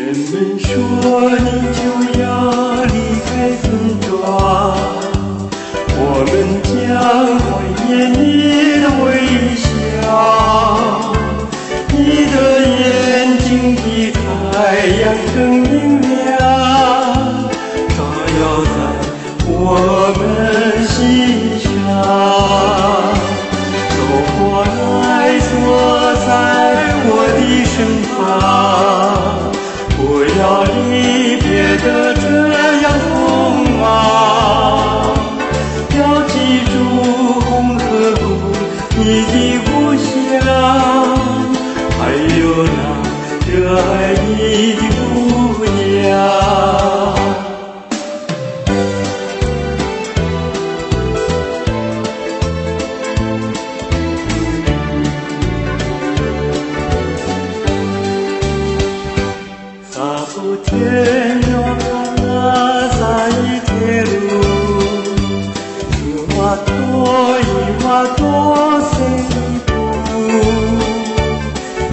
人们说你就要离开村庄，我们将怀念你的微笑，你的眼睛比太阳更明亮，照耀在我们心上。走过来，坐在我的身旁，不要离别的这样匆忙，要记住红河谷你的故乡，还有那热爱你的姑娘。天若那撒一铁路，一瓦多塞一步，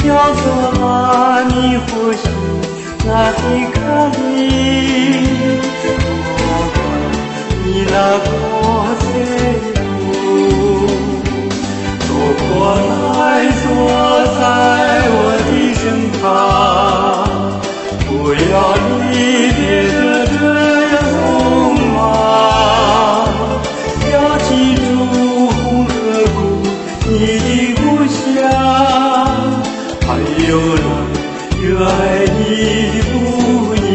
要做阿弥呼吸那的卡里，我管你那高塞路，走过来坐在我的身旁，不要离别的这样匆忙，要记住红河谷你的故乡，还有那热爱你的姑娘。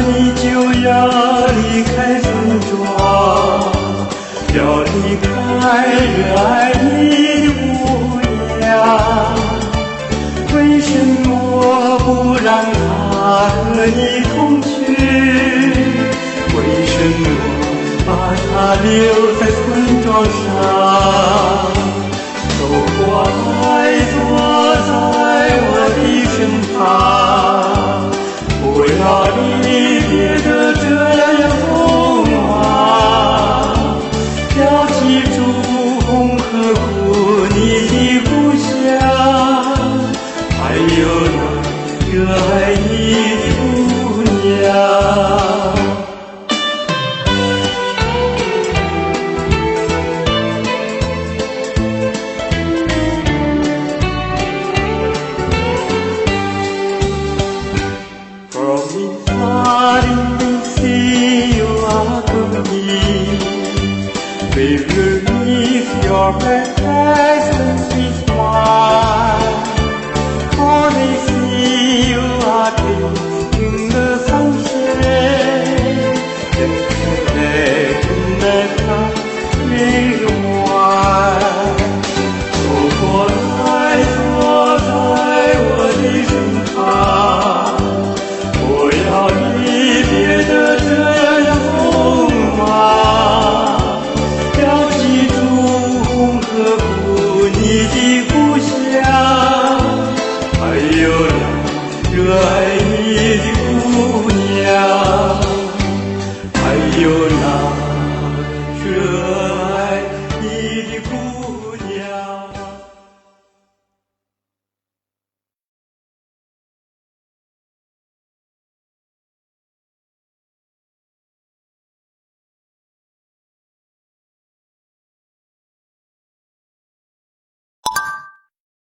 你就要离开村庄，要离开热爱你的姑娘，为什么不让她和你同去？为什么把她留在村庄上？走过来，坐在我的身旁，不要离别的这样匆忙，要记住红河谷你的故乡，还有那热爱你的姑娘。Baby, beneath your breath